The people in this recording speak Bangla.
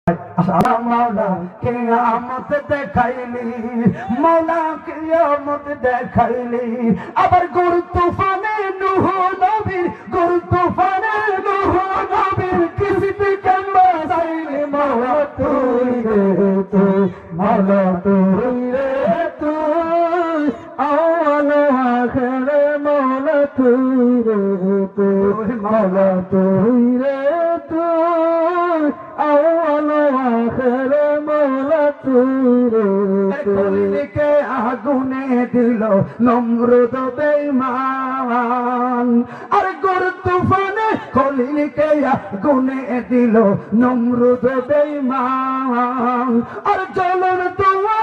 मौला कियामत देखाइली मौला कियामत देखाइली আবার গুরু তুফানে নূহ নবীর গুরু তুফানে নূহ নবীর কিস্তি কেমবা যাইলি মৌলা তুই রে তুই মৌলা তুই রে তুই আওয়াল আখিরে মৌলা তুই রে তুই মৌলা তুই রে তুই আওয়াল আখিরে মৌলা তুই রে কলিকে আগুনে দিল নমরুদ বেঈমান আর গুরু তুফানে কলিকে আগুনে দিল নমরুদ বেঈমান আর জ্বলন তুয়া